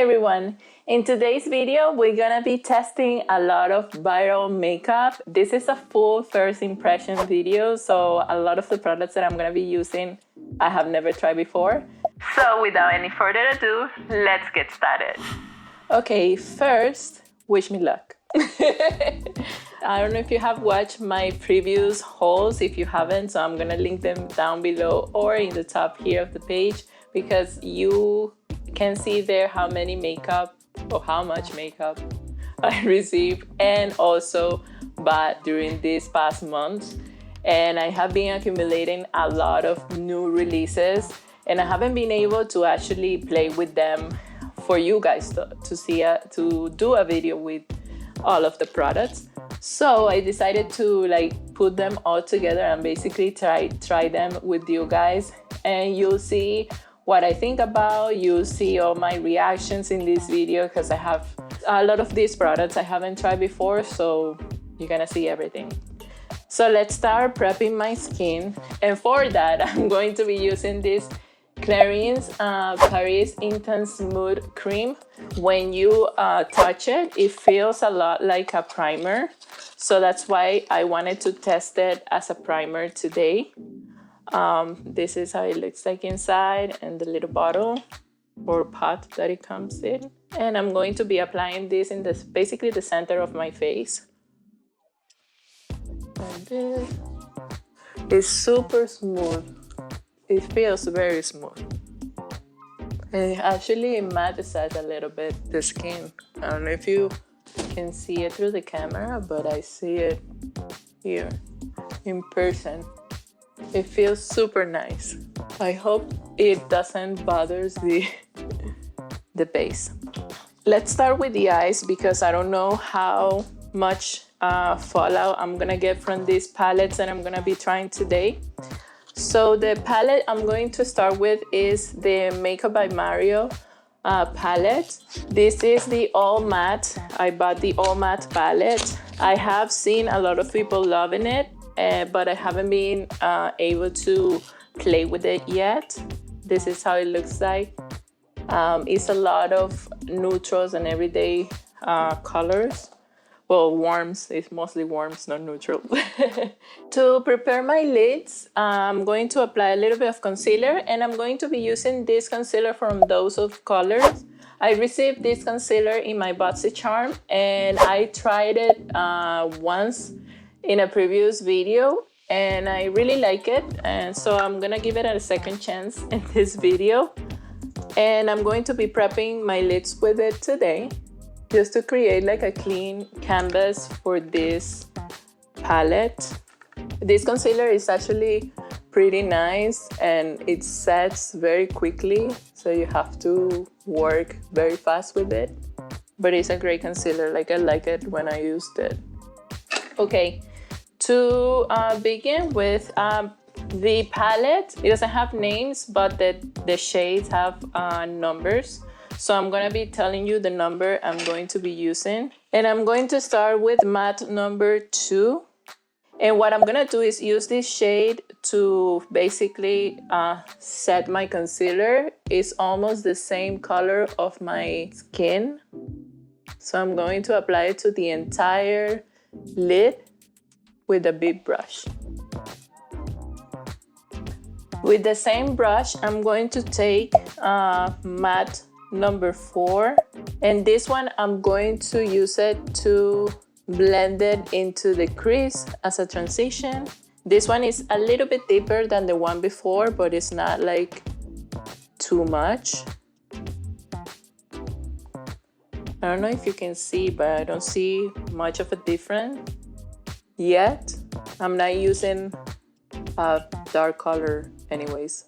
everyone! In today's video, we're gonna be testing a lot of viral makeup. This is a full first impression video, so a lot of the products that I'm gonna be using, I have never tried before. So without any further ado, let's get started. Okay, first, wish me luck. I don't know if you have watched my previous hauls. If you haven't, so I'm gonna link them down below or in the top here of the page, because you can see there how many makeup or how much makeup I received and also bought during these past months. And I have been accumulating a lot of new releases, and I haven't been able to actually play with them for you guys to see to do a video with all of the products. So I decided to put them all together and basically try them with you guys, and you'll see what I think about. You'll see all my reactions in this video because I have a lot of these products I haven't tried before, so you're gonna see everything. So let's start prepping my skin, and for that I'm going to be using this Clarins Paris Intense Mood Cream. When you touch it, it feels a lot like a primer, so that's why I wanted to test it as a primer today. This is how it looks like inside, and the little bottle or pot that it comes in. And I'm going to be applying this in basically the center of my face. And this is super smooth. It feels very smooth. And it actually mattifies a little bit the skin. I don't know if you can see it through the camera, but I see it here in person. It feels super nice. I hope it doesn't bother the base. Let's start with the eyes, because I don't know how much fallout I'm gonna get from these palettes that I'm gonna be trying today. So the palette I'm going to start with is the Makeup by Mario palette. This is the all matte. I bought the all matte palette. I have seen a lot of people loving it, but I haven't been able to play with it yet. This is how it looks like. It's a lot of neutrals and everyday colors. Well, warms. It's mostly warms, not neutral. To prepare my lids, I'm going to apply a little bit of concealer, and I'm going to be using this concealer from Dose of Colors. I received this concealer in my BoxyCharm, and I tried it once in a previous video, and I really like it, and so I'm gonna give it a second chance in this video. And I'm going to be prepping my lids with it today, just to create like a clean canvas for this palette. This concealer is actually pretty nice, and it sets very quickly, so you have to work very fast with it. But it's a great concealer. I like it when I used it. Okay, to begin with, the palette, it doesn't have names, but the shades have numbers. So I'm gonna be telling you the number I'm going to be using. And I'm going to start with matte number 2. And what I'm gonna do is use this shade to basically set my concealer. It's almost the same color of my skin. So I'm going to apply it to the entire lid with a big brush. With the same brush, I'm going to take matte number 4, and this one I'm going to use it to blend it into the crease as a transition. This one is a little bit deeper than the one before, but it's not like too much. I don't know if you can see, but I don't see much of a difference yet. I'm not using a dark color anyways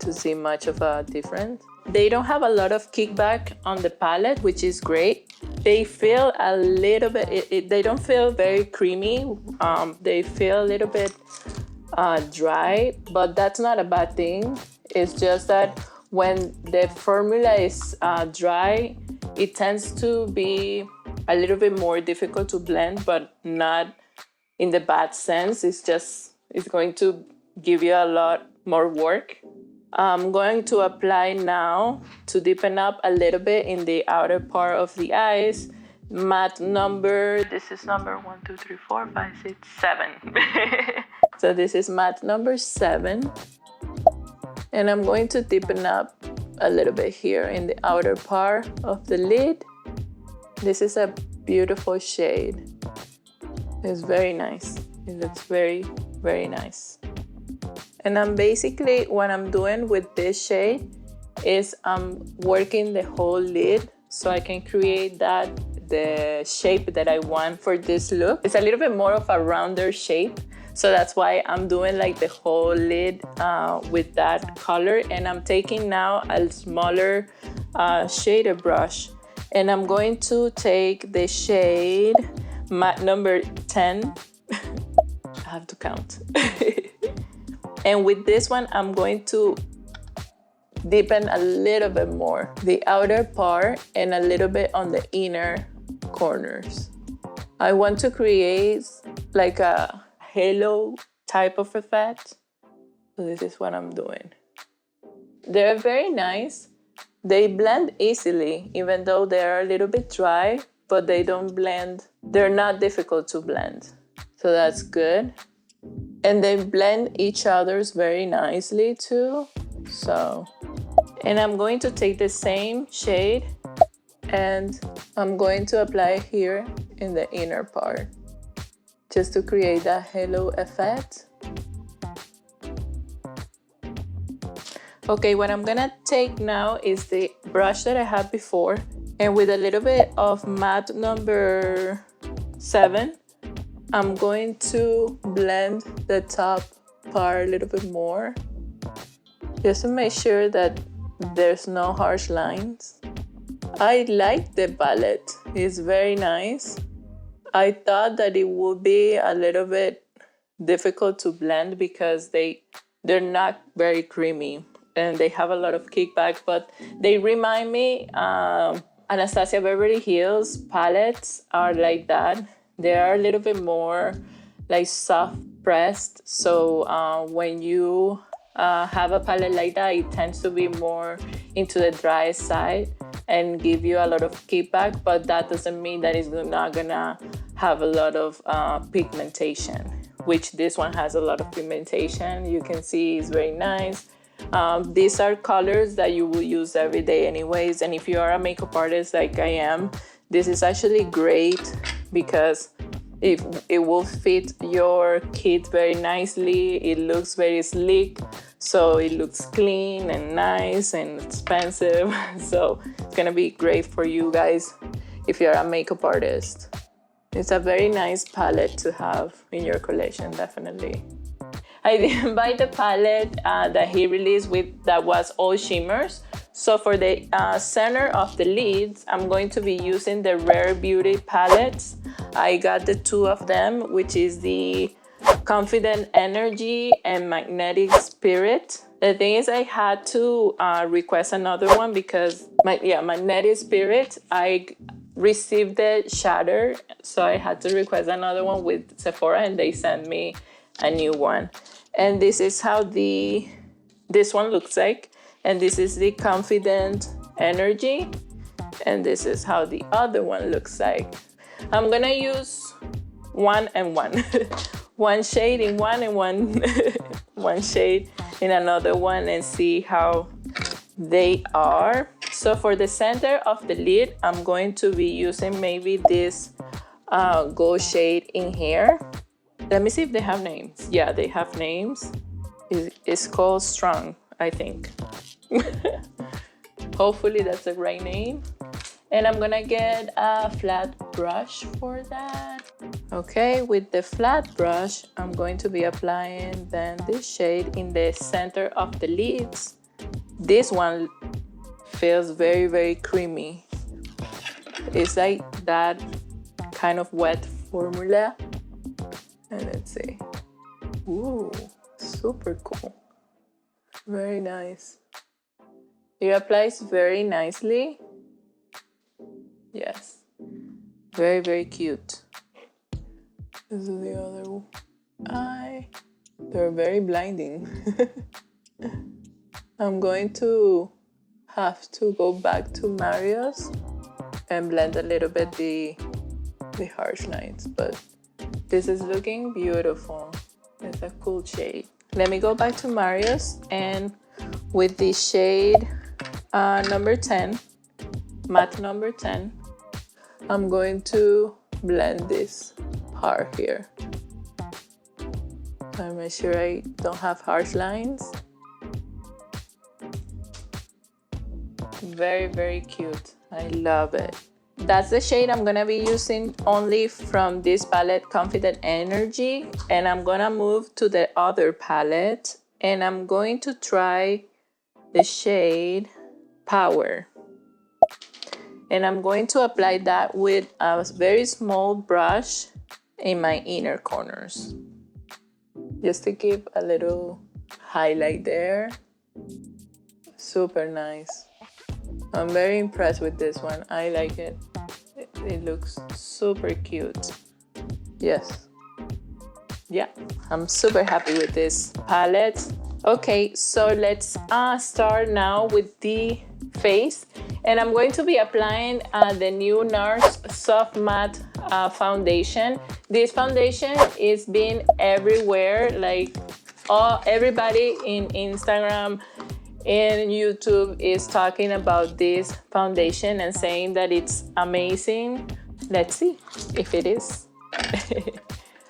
to see much of a difference. They don't have a lot of kickback on the palette, which is great. They feel a little bit, they don't feel very creamy. They feel a little bit dry, but that's not a bad thing. It's just that when the formula is dry, it tends to be a little bit more difficult to blend, but not in the bad sense. It's going to give you a lot more work. I'm going to apply now to deepen up a little bit in the outer part of the eyes. Matte number, this is number 1, 2, 3, 4, 5, 6, 7. So this is matte number 7. And I'm going to deepen up a little bit here in the outer part of the lid. This is a beautiful shade. It's very nice. It looks very, very nice. And I'm basically, what I'm doing with this shade is I'm working the whole lid so I can create the shape that I want for this look. It's a little bit more of a rounder shape. So that's why I'm doing like the whole lid with that color. And I'm taking now a smaller shader brush. And I'm going to take the shade matte number 10. I have to count. And with this one, I'm going to deepen a little bit more the outer part and a little bit on the inner corners. I want to create like a halo type of effect. So this is what I'm doing. They're very nice. They blend easily, even though they're a little bit dry, but they don't blend. They're not difficult to blend. So that's good. And they blend each other's very nicely too. So, and I'm going to take the same shade and I'm going to apply it here in the inner part, just to create that halo effect. Okay, what I'm gonna take now is the brush that I had before, and with a little bit of matte number 7, I'm going to blend the top part a little bit more, just to make sure that there's no harsh lines. I like the palette, it's very nice. I thought that it would be a little bit difficult to blend because they're not very creamy and they have a lot of kickback, but they remind me, Anastasia Beverly Hills palettes are like that. They are a little bit more like soft pressed. So when you have a palette like that, it tends to be more into the dry side and give you a lot of kickback, but that doesn't mean that it's not gonna have a lot of pigmentation, which this one has a lot of pigmentation. You can see it's very nice. These are colors that you will use every day anyways, and if you are a makeup artist like I am, this is actually great because it will fit your kit very nicely. It looks very sleek, so it looks clean and nice and expensive. So it's gonna be great for you guys if you're a makeup artist. It's a very nice palette to have in your collection, definitely. I didn't buy the palette that he released with that was all shimmers. So for the center of the lids, I'm going to be using the Rare Beauty Palettes. I got the 2 of them, which is the Confident Energy and Magnetic Spirit. The thing is, I had to request another one because Magnetic Spirit, I received it shattered, so I had to request another one with Sephora, and they sent me a new one. And this is how this one looks like, and this is the Confident Energy, and this is how the other one looks like. I'm gonna use 1 and 1. One shade in one and one shade in another one, and see how they are. So for the center of the lid, I'm going to be using maybe this gold shade in here. Let me see if they have names. Yeah, they have names. It's called Strong, I think. Hopefully that's the right name. And I'm gonna get a flat brush for that. Okay, with the flat brush, I'm going to be applying then this shade in the center of the lids. This one feels very, very creamy. It's like that kind of wet formula. And let's see. Ooh, super cool. Very nice. It applies very nicely. Yes. Very, very cute. This is the other eye. They're very blinding. I'm going to have to go back to Mario's and blend a little bit the harsh lines, but this is looking beautiful. It's a cool shade. Let me go back to Mario's, and with the shade number 10, matte number 10, I'm going to blend this part here. So make sure I don't have harsh lines. Very, very cute. I love it. That's the shade I'm gonna be using only from this palette, Confident Energy. And I'm gonna move to the other palette, and I'm going to try the shade Power. And I'm going to apply that with a very small brush in my inner corners, just to give a little highlight there. Super nice. I'm very impressed with this one. I like it. It looks super cute. Yes. Yeah, I'm super happy with this palette. Okay, so let's start now with the face. And I'm going to be applying the new Nars Soft Matte Foundation. This foundation is been everywhere. Like everybody in Instagram and YouTube is talking about this foundation and saying that it's amazing. Let's see if it is.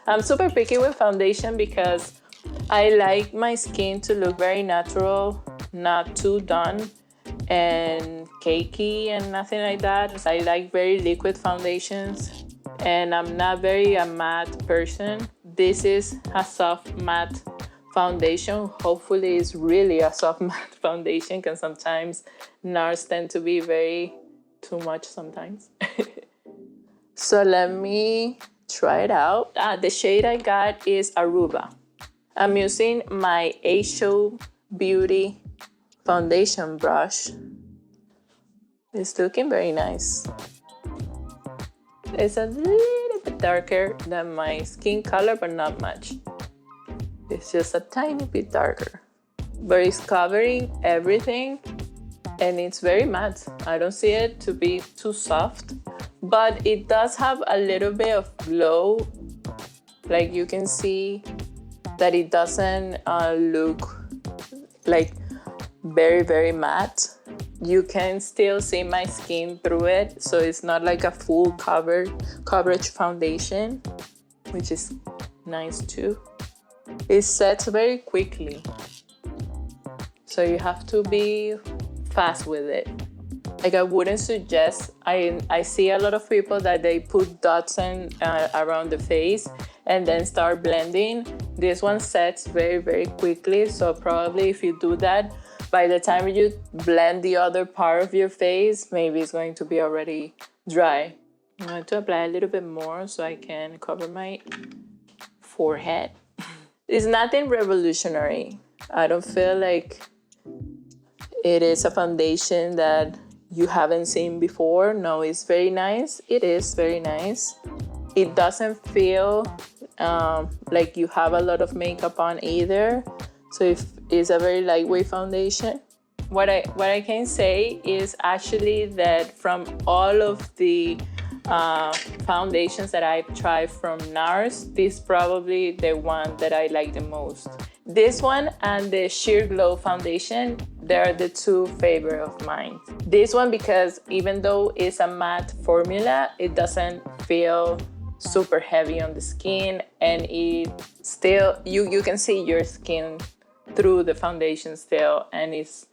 I'm super picky with foundation because I like my skin to look very natural, not too done and cakey and nothing like that. I like very liquid foundations, and I'm not very a matte person. This is a soft matte foundation. Hopefully it's really a soft matte foundation, because sometimes NARS tend to be very too much sometimes. So let me try it out. The shade I got is Aruba. I'm using my Rare Beauty foundation brush. It's looking very nice. It's a little bit darker than my skin color, but not much. It's just a tiny bit darker, but it's covering everything, and it's very matte. I don't see it to be too soft, but it does have a little bit of glow. Like you can see that it doesn't look like very, very matte. You can still see my skin through it, so it's not like a full coverage foundation, which is nice too. It sets very quickly, so you have to be fast with it. Like I wouldn't suggest, I see a lot of people that they put dots around the face and then start blending. This one sets very, very quickly, so probably if you do that, by the time you blend the other part of your face, maybe it's going to be already dry. I'm going to apply a little bit more so I can cover my forehead. It's nothing revolutionary. I don't feel like it is a foundation that you haven't seen before. No, it's very nice. It is very nice. It doesn't feel like you have a lot of makeup on either. So it's a very lightweight foundation. What I can say is actually that from all of the foundations that I've tried from NARS, this is probably the one that I like the most. This one and the Sheer Glow foundation, they're the two favorite of mine. This one because even though it's a matte formula, it doesn't feel super heavy on the skin, and it still, you can see your skin through the foundation still, and it's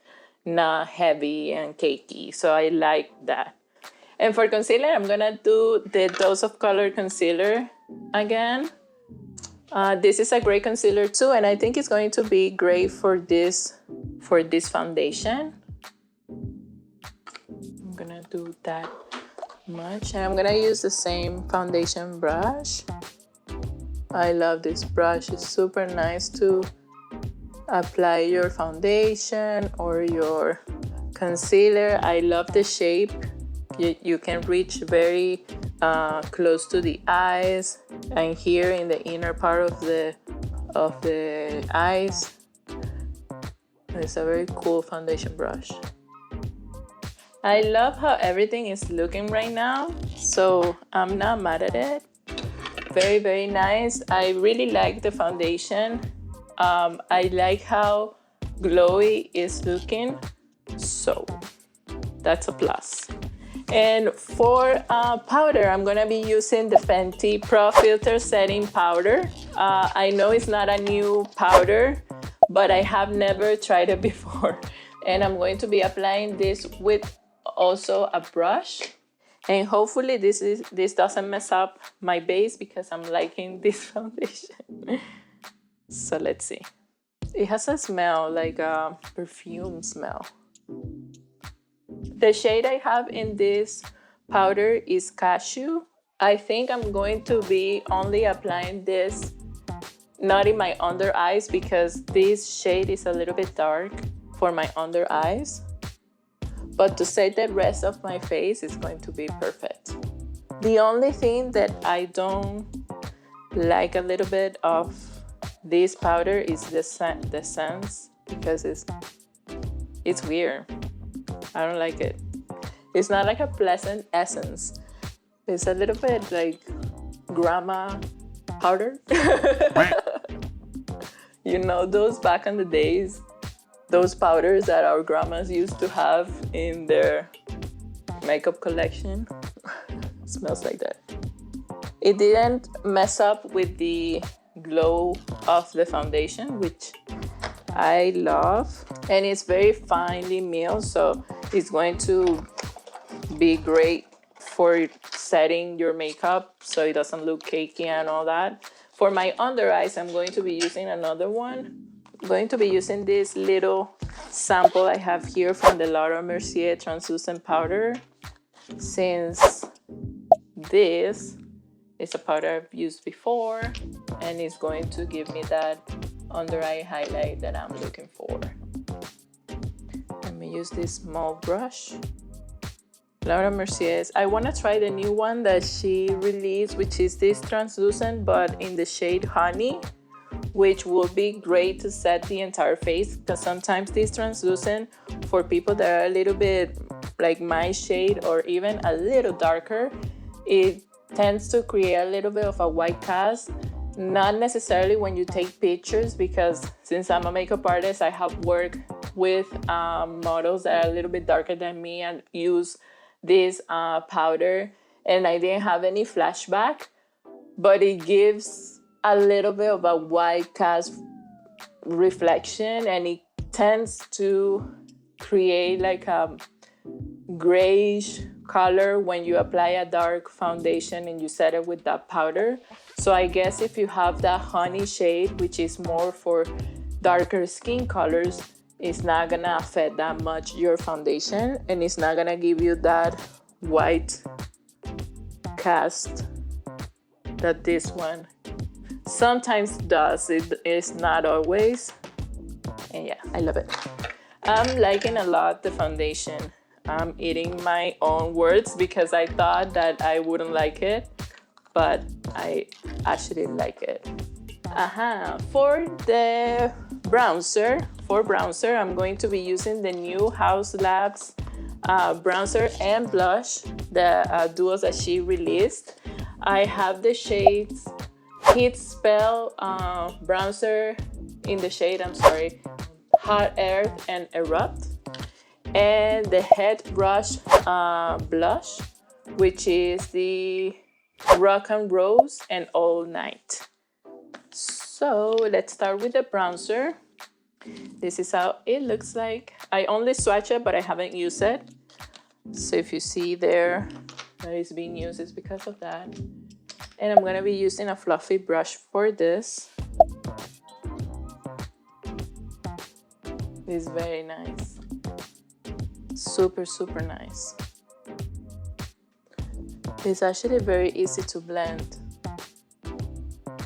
not heavy and cakey, so I like that. And for concealer, I'm gonna do the Dose of Color concealer again. This is a great concealer too, and I think it's going to be great for this foundation. I'm gonna do that much, and I'm gonna use the same foundation brush. I love this brush. It's super nice to apply your foundation or your concealer. I love the shape. You can reach very close to the eyes and here in the inner part of the eyes. It's a very cool foundation brush. I love how everything is looking right now, so I'm not mad at it. Very, very nice. I really like the foundation. I like how glowy it's looking, so that's a plus. And for powder, I'm gonna be using the Fenty Pro Filter Setting Powder. I know it's not a new powder, but I have never tried it before. And I'm going to be applying this with also a brush. And hopefully this doesn't mess up my base because I'm liking this foundation. So let's see. It has a smell like a perfume smell. The shade I have in this powder is Cashew. I think I'm going to be only applying this not in my under eyes because this shade is a little bit dark for my under eyes. But to set the rest of my face is going to be perfect. The only thing that I don't like a little bit of this powder is the scent because it's weird. I don't like it. It's not like a pleasant essence. It's a little bit like grandma powder. You know, those back in the days, those powders that our grandmas used to have in their makeup collection. Smells like that. It didn't mess up with the glow of the foundation, which I love. And it's very finely milled, so it's going to be great for setting your makeup so it doesn't look cakey and all that. For my under eyes, I'm going to be using another one. I'm going to be using this little sample I have here from the Laura Mercier translucent powder, since this is a powder I've used before and it's going to give me that under eye highlight that I'm looking for. Let me use this small brush. Laura Mercier's. I want to try the new one that she released, which is this translucent but in the shade Honey, which will be great to set the entire face because sometimes this translucent for people that are a little bit like my shade or even a little darker, it tends to create a little bit of a white cast. Not necessarily when you take pictures, because since I'm a makeup artist, I have worked with models that are a little bit darker than me and use this powder, and I didn't have any flashback, but it gives a little bit of a white cast reflection, and it tends to create like a grayish color when you apply a dark foundation and you set it with that powder. So I guess if you have that honey shade, which is more for darker skin colors, it's not gonna affect that much your foundation, and it's not gonna give you that white cast that this one sometimes does. It is not always. And yeah, I love it. I'm liking a lot the foundation. I'm eating my own words because I thought that I wouldn't like it, but I actually like it. For the bronzer, I'm going to be using the new Haus Labs bronzer and blush, the duos that she released. I have the shades Heat Spell bronzer in the shade, Hot Earth and Erupt, and the Head Brush blush, which is the Rock and Rose and All Night. So let's start with the bronzer. This is how it looks like. I only swatch it, but I haven't used it. So if you see there that it's being used, it's because of that. And I'm gonna be using a fluffy brush for this. It's very nice. Super, super nice. It's actually very easy to blend.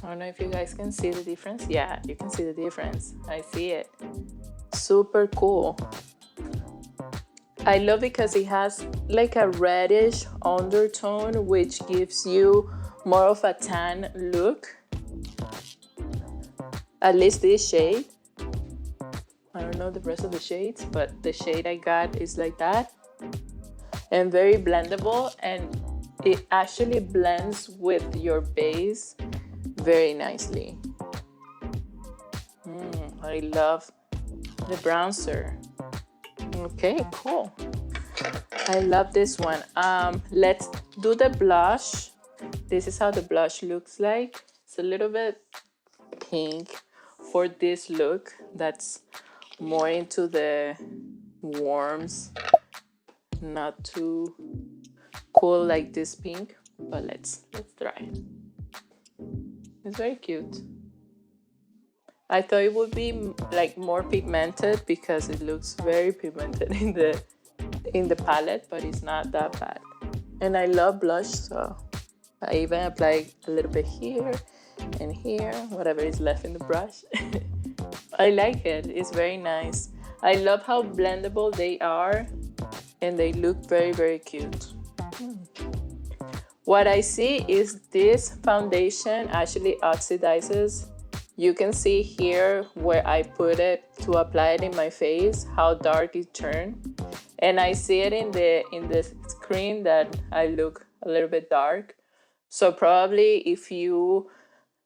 I don't know if you guys can see the difference. Yeah, you can see the difference. I see it. Super cool. I love it because it has like a reddish undertone, which gives you more of a tan look. At least this shade. I don't know know the rest of the shades, but the shade I got is like that. And very blendable, and it actually blends with your base very nicely. I love the bronzer. Okay, cool. I love this one. Let's do the blush. This is how the blush looks like. It's a little bit pink for this look that's more into the warms, not too cool like this pink, but let's try it. It's very cute. I thought it would be like more pigmented because it looks very pigmented in the palette, but it's not that bad. And I love blush, so I even apply a little bit here and here, whatever is left in the brush. I like it. It's very nice. I love how blendable they are, and they look very, very cute. What I see is this foundation actually oxidizes. You can see here where I put it to apply it in my face, how dark it turned. And I see it in the screen that I look a little bit dark. So probably if you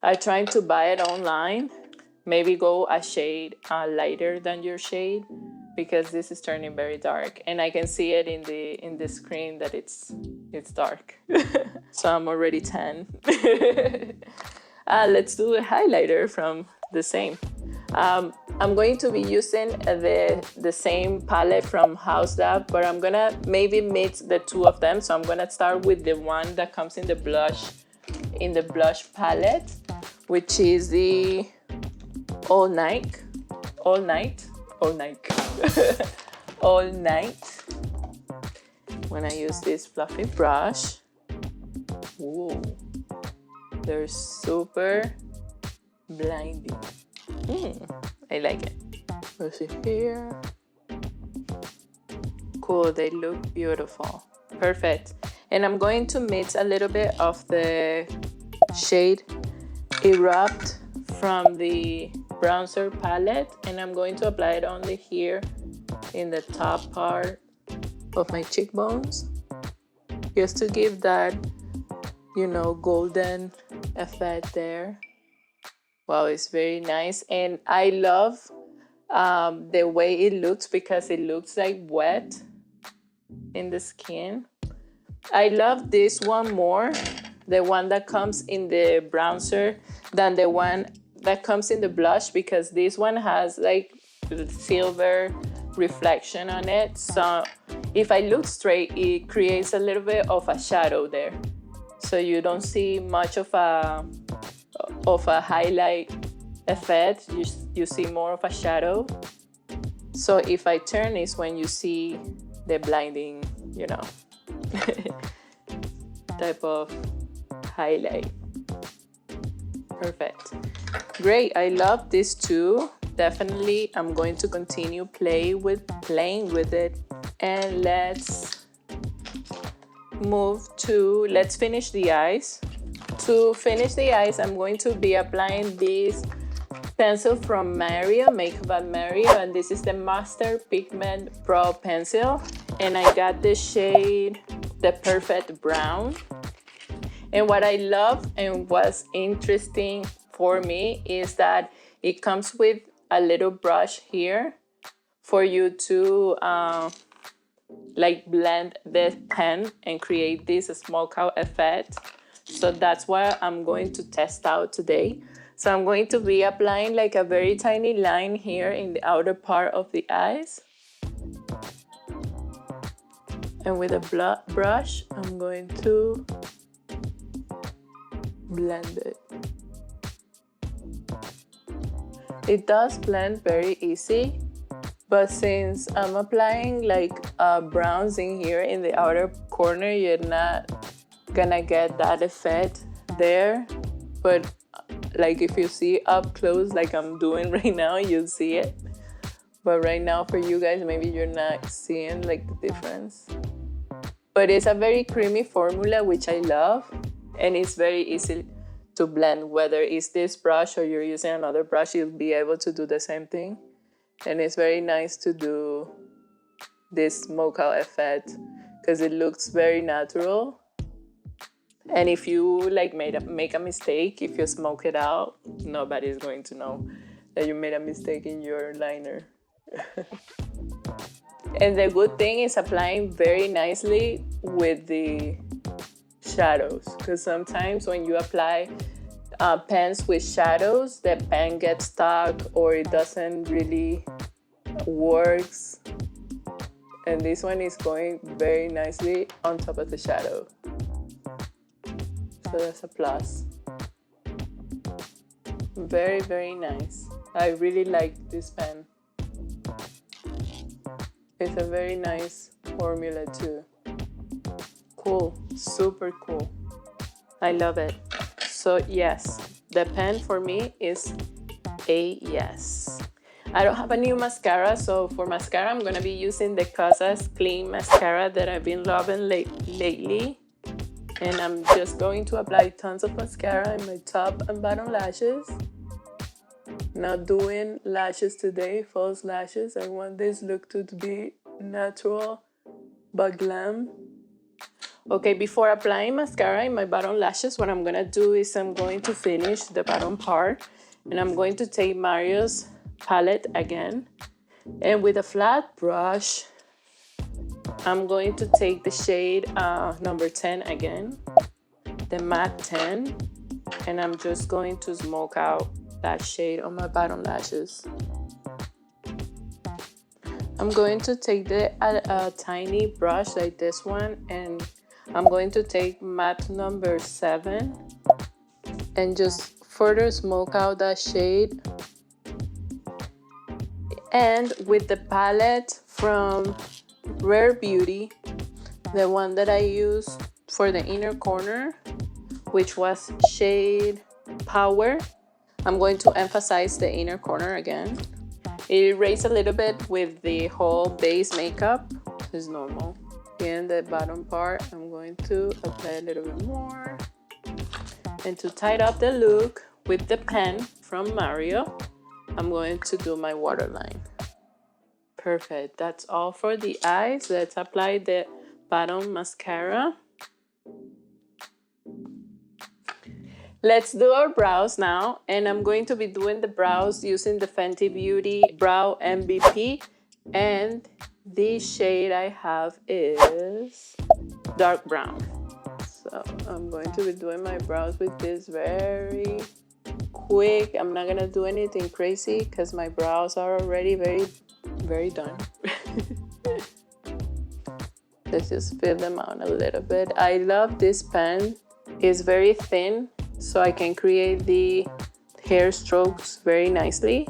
are trying to buy it online, maybe go a shade lighter than your shade, because this is turning very dark. And I can see it in the screen that it's dark. So I'm already tan. Let's do a highlighter from the same. I'm going to be using the same palette from Haus Labs, but I'm gonna maybe mix the two of them. So I'm gonna start with the one that comes in the blush palette, which is the All Night. When I use this fluffy brush, whoa, they're super blinding. I like it. Let's see here. Cool, they look beautiful. Perfect. And I'm going to mix a little bit of the shade Erupt from the bronzer palette, and I'm going to apply it only here in the top part of my cheekbones, just to give that, you know, golden effect there. Wow, it's very nice. And I love the way it looks, because it looks like wet in the skin. I love this one more, the one that comes in the bronzer, than the one that comes in the blush, because this one has like silver reflection on it. So if I look straight, it creates a little bit of a shadow there. So you don't see much of a highlight effect. You see more of a shadow. So if I turn is when you see the blinding, you know, type of highlight. Perfect. Great. I love this too. Definitely I'm going to continue playing with it. And let's finish the eyes. To finish the eyes, I'm going to be applying this pencil from Makeupbylennie, and this is the Master Pigment Pro pencil, and I got the shade the Perfect Brown. And what I love and what's interesting for me is that it comes with a little brush here for you to like blend the pen and create this smoke out effect. So that's what I'm going to test out today. So I'm going to be applying like a very tiny line here in the outer part of the eyes. And with a brush, I'm going to blend it. It does blend very easy, but since I'm applying like browns in here in the outer corner, you're not gonna get that effect there. But like if you see up close like I'm doing right now, you'll see it. But right now for you guys, maybe you're not seeing like the difference. But it's a very creamy formula, which I love, and it's very easy to blend. Whether it's this brush or you're using another brush, you'll be able to do the same thing. And it's very nice to do this smoke out effect because it looks very natural. And if you like make a mistake, if you smoke it out, nobody's going to know that you made a mistake in your liner. And the good thing is applying very nicely with the shadows, because sometimes when you apply pens with shadows, the pen gets stuck or it doesn't really works. And this one is going very nicely on top of the shadow. So that's a plus. Very, very nice. I really like this pen. It's a very nice formula too. Cool, super cool. I love it. So yes, the pen for me is a yes. I don't have a new mascara, so for mascara I'm gonna be using the Casa's Clean Mascara that I've been loving lately. And I'm just going to apply tons of mascara in my top and bottom lashes. Not doing lashes today, false lashes. I want this look to be natural but glam. Okay, before applying mascara in my bottom lashes, what I'm gonna do is I'm going to finish the bottom part, and I'm going to take Mario's palette again, and with a flat brush I'm going to take the shade number 10 again, the matte 10, and I'm just going to smoke out that shade on my bottom lashes. I'm going to take the tiny brush like this one, and I'm going to take matte number 7 and just further smoke out that shade. And with the palette from Rare Beauty, the one that I used for the inner corner, which was shade Power, I'm going to emphasize the inner corner again. It erased a little bit with the whole base makeup, it's normal. In the bottom part, I'm going to apply a little bit more. And to tighten up the look with the pen from Mario, I'm going to do my waterline. Perfect, that's all for the eyes. Let's apply the bottom mascara. Let's do our brows now, and I'm going to be doing the brows using the Fenty Beauty Brow MVP, and the shade I have is dark brown. So I'm going to be doing my brows with this very quick. I'm not gonna do anything crazy because my brows are already very done. Let's just fill them out a little bit. I love this pen. It's very thin, so I can create the hair strokes very nicely.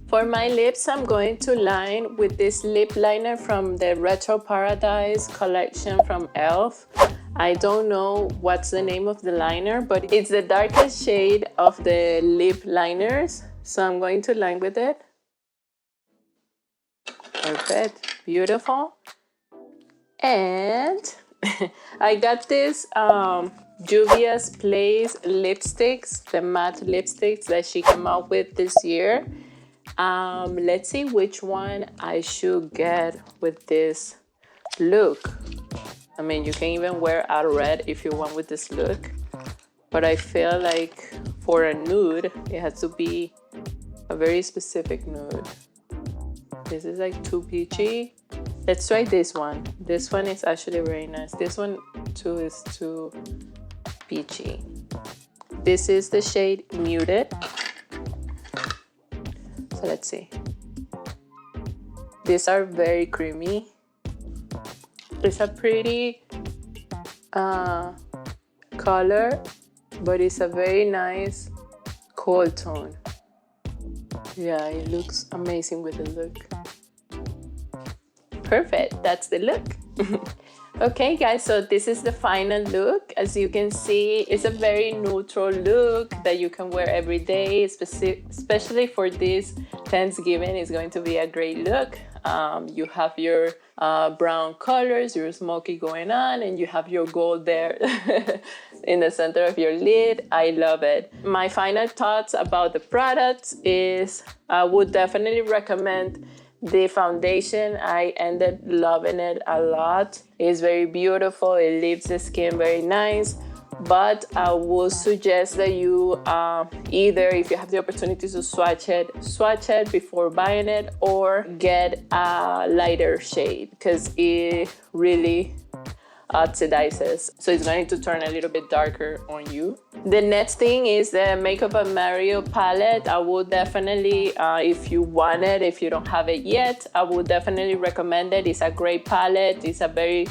For my lips, I'm going to line with this lip liner from the Retro Paradise collection from e.l.f. I don't know what's the name of the liner, but it's the darkest shade of the lip liners. So I'm going to line with it. Perfect, beautiful. And I got this Juvia's Place lipsticks, the matte lipsticks that she came out with this year. Let's see which one I should get with this look. I mean, you can even wear out red if you want with this look, but I feel like for a nude, it has to be a very specific nude. This is like too peachy. Let's try this one. This one is actually very nice. This one too is too peachy. This is the shade Muted. So let's see. These are very creamy. It's a pretty color, but it's a very nice cold tone. Yeah, it looks amazing with the look. Perfect, that's the look. Okay guys, so this is the final look. As you can see, it's a very neutral look that you can wear every day, especially for this Thanksgiving. It's going to be a great look. You have your brown colors, your smoky going on, and you have your gold there in the center of your lid. I love it. My final thoughts about the product is I would definitely recommend the foundation. I ended loving it a lot. It's very beautiful. It leaves the skin very nice. But I would suggest that you either, if you have the opportunity to swatch it before buying it, or get a lighter shade because it really oxidizes, so it's going to turn a little bit darker on you. The next thing is the Makeupbylennie palette. I would definitely, if you want it, if you don't have it yet, I would definitely recommend it. It's a great palette. It's a very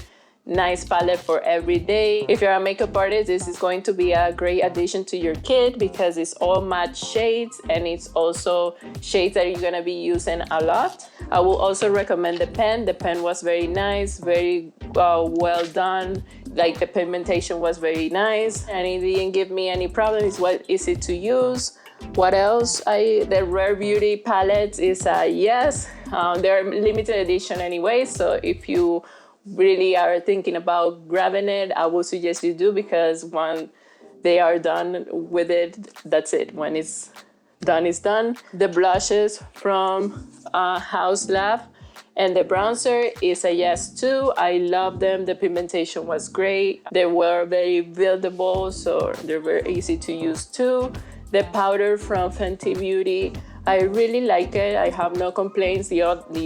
nice palette for every day. If you're a makeup artist, this is going to be a great addition to your kit because it's all matte shades and it's also shades that you're gonna be using a lot. I will also recommend the pen. The pen was very nice, very well done. Like the pigmentation was very nice and it didn't give me any problems. It's well easy to use. What else? The Rare Beauty palettes is a yes. They're limited edition anyway, so if you really are thinking about grabbing it, I would suggest you do, because when they are done with it, that's it. When it's done, it's done. The blushes from Haus Labs and the bronzer is a yes too. I love them. The pigmentation was great. They were very buildable, so they're very easy to use too. The powder from Fenty Beauty, I really like it. I have no complaints. The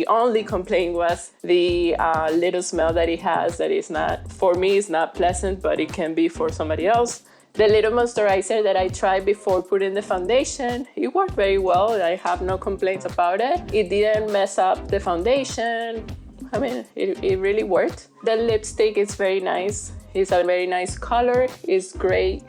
only complaint was the little smell that it has, that is not, for me, it's not pleasant, but it can be for somebody else. The little moisturizer that I tried before putting the foundation, it worked very well. I have no complaints about it. It didn't mess up the foundation. I mean, it really worked. The lipstick is very nice. It's a very nice color. It's great.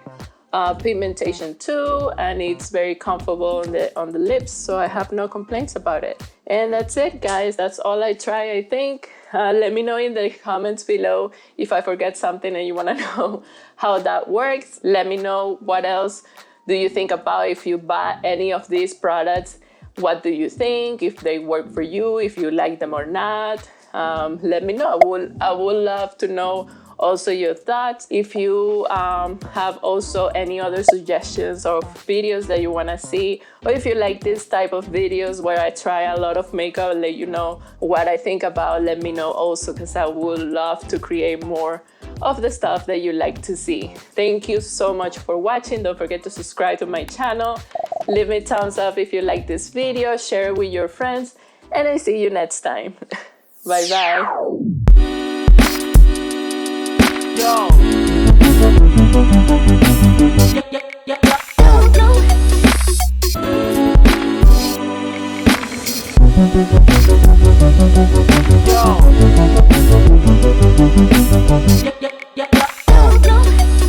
Pigmentation too, and it's very comfortable on the lips, so I have no complaints about it. And that's it, guys. That's all I try, I think. Let me know in the comments below if I forget something and you want to know how that works. Let me know what else do you think about if you buy any of these products. What do you think? If they work for you, if you like them or not. Let me know. I would love to know also your thoughts. If you have also any other suggestions or videos that you want to see, or if you like this type of videos where I try a lot of makeup and let you know what I think about, let me know also, because I would love to create more of the stuff that you like to see. Thank you so much for watching. Don't forget to subscribe to my channel. Leave me a thumbs up if you like this video, share it with your friends, and I see you next time. Bye bye. Yo. Yo.